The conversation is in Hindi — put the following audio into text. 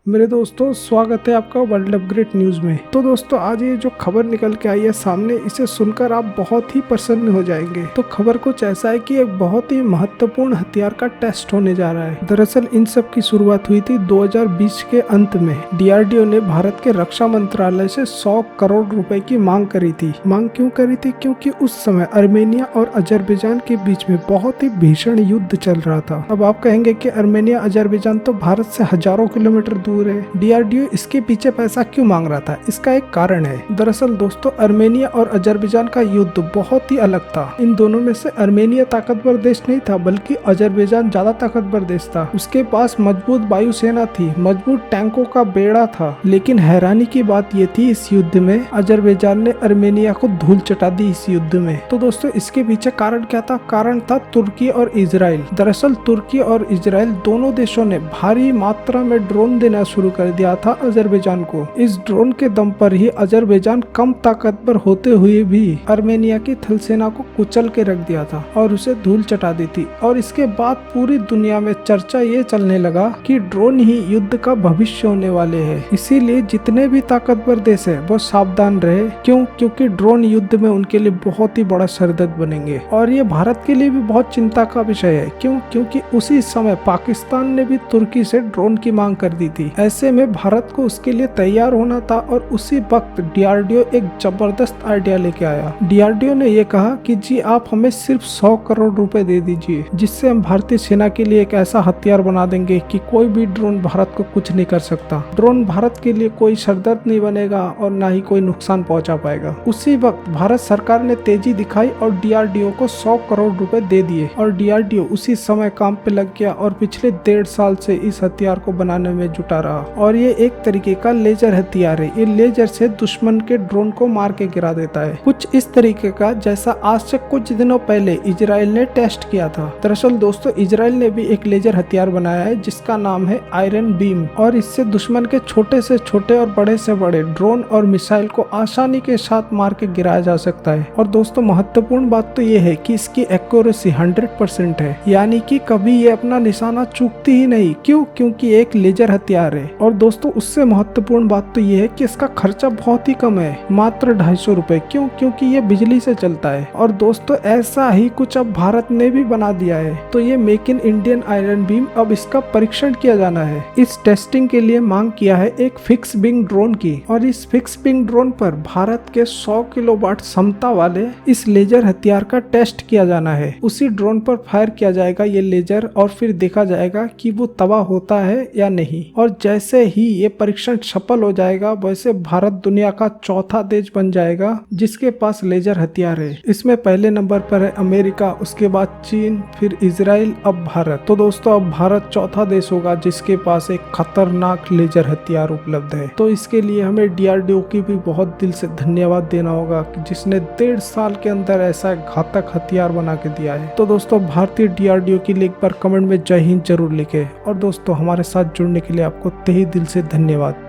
मेरे दोस्तों, स्वागत है आपका वर्ल्ड अपग्रेड न्यूज में। तो दोस्तों, आज ये जो खबर निकल के आई है सामने, इसे सुनकर आप बहुत ही प्रसन्न हो जाएंगे। तो खबर कुछ ऐसा है कि एक बहुत ही महत्वपूर्ण हथियार का टेस्ट होने जा रहा है। दरअसल इन सब की शुरुआत हुई थी 2020 के अंत में। डीआरडीओ ने भारत के रक्षा मंत्रालय से 100 करोड़ रुपए की मांग करी थी। मांग क्यों करी थी? क्योंकि उस समय आर्मेनिया और अजरबैजान के बीच में बहुत ही भीषण युद्ध चल रहा था। अब आप कहेंगे कि आर्मेनिया अजरबैजान तो भारत से हजारों किलोमीटर दूर है, डीआरडीओ इसके पीछे पैसा क्यों मांग रहा था? इसका एक कारण है। दरअसल दोस्तों, आर्मेनिया और अजरबैजान का युद्ध बहुत ही अलग था। इन दोनों में से आर्मेनिया ताकतवर देश नहीं था, बल्कि अजरबैजान ज्यादा ताकतवर देश था। उसके पास मजबूत वायुसेना थी, मजबूत टैंकों का बेड़ा था। लेकिन हैरानी की बात ये थी, इस युद्ध में अजरबैजान ने आर्मेनिया को धूल चटा दी इस युद्ध में। तो दोस्तों, इसके पीछे कारण क्या था? कारण था तुर्की और इजराइल। दरअसल तुर्की और इजराइल दोनों देशों ने भारी मात्रा में ड्रोन देना शुरू कर दिया था अजरबैजान को। इस ड्रोन के दम पर ही अजरबैजान कम ताकतवर होते हुए भी आर्मेनिया की थल सेना को कुचल के रख दिया था और उसे धूल चटा दी थी। और इसके बाद पूरी दुनिया में चर्चा ये चलने लगा कि ड्रोन ही युद्ध का भविष्य होने वाले हैं। इसीलिए जितने भी ताकतवर देश है वो सावधान रहे। क्यों? क्योंकि ड्रोन युद्ध में उनके लिए बहुत ही बड़ा सरदर्द बनेंगे। और ये भारत के लिए भी बहुत चिंता का विषय है। क्यों? क्योंकि उसी समय पाकिस्तान ने भी तुर्की से ड्रोन की मांग कर दी थी। ऐसे में भारत को उसके लिए तैयार होना था। और उसी वक्त डीआरडीओ एक जबरदस्त आइडिया लेके आया। डीआरडीओ ने ये कहा कि जी आप हमें सिर्फ 100 करोड़ रुपए दे दीजिए, जिससे हम भारतीय सेना के लिए एक ऐसा हथियार बना देंगे कि कोई भी ड्रोन भारत को कुछ नहीं कर सकता। ड्रोन भारत के लिए कोई सरदर्द नहीं बनेगा और ना ही कोई नुकसान पहुंचा पाएगा। उसी वक्त भारत सरकार ने तेजी दिखाई और डीआरडीओ को 100 करोड़ रुपए दे दिए। और डीआरडीओ उसी समय काम पे लग गया और पिछले 1.5 साल से इस हथियार को बनाने में जुटा रहा। और ये एक तरीके का लेजर हथियार है। ये लेजर से दुश्मन के ड्रोन को मार के गिरा देता है, कुछ इस तरीके का जैसा आज से कुछ दिनों पहले इजराइल ने टेस्ट किया था। दरअसल दोस्तों, इजराइल ने भी एक लेजर हथियार बनाया है जिसका नाम है आयरन बीम। और इससे दुश्मन के छोटे से छोटे और बड़े से बड़े ड्रोन और मिसाइल को आसानी के साथ मार के गिराया जा सकता है। और दोस्तों, महत्वपूर्ण बात तो ये है कि इसकी एक्यूरेसी 100% है, यानी कि कभी ये अपना निशाना चूकती ही नहीं। क्यों? क्योंकि एक लेजर हथियार है। और दोस्तों, उससे महत्वपूर्ण बात तो ये है कि इसका खर्चा बहुत ही कम है, मात्र 250 रुपए। क्यों? क्योंकि ये बिजली से चलता है। और दोस्तों, ऐसा ही कुछ अब भारत ने भी बना दिया है। तो ये make in Indian iron beam, अब इसका परीक्षण किया जाना है। इस टेस्टिंग के लिए मांग किया है एक फिक्स विंग ड्रोन की। और इस फिक्स विंग ड्रोन पर भारत के 100 किलोवाट क्षमता वाले इस लेजर हथियार का टेस्ट किया जाना है। उसी ड्रोन पर फायर किया जाएगा ये लेजर और फिर देखा जाएगा कि वो तबाह होता है या नहीं। और जैसे ही ये परीक्षण सफल हो जाएगा, वैसे भारत दुनिया का चौथा देश बन जाएगा जिसके पास लेजर हथियार है। इसमें पहले नंबर पर है अमेरिका, उसके बाद चीन, फिर इजराइल, अब भारत। तो दोस्तों, अब भारत चौथा देश होगा जिसके पास एक खतरनाक लेजर हथियार उपलब्ध है। तो इसके लिए हमें डीआरडीओ की भी बहुत दिल से धन्यवाद देना होगा कि जिसने 1.5 साल के अंदर ऐसा घातक हथियार बना के दिया है। तो दोस्तों, भारतीय डीआरडीओ के लिए एक बार कमेंट में जय हिंद जरूर लिखे। और दोस्तों, हमारे साथ जुड़ने के लिए आपको तहे दिल से धन्यवाद।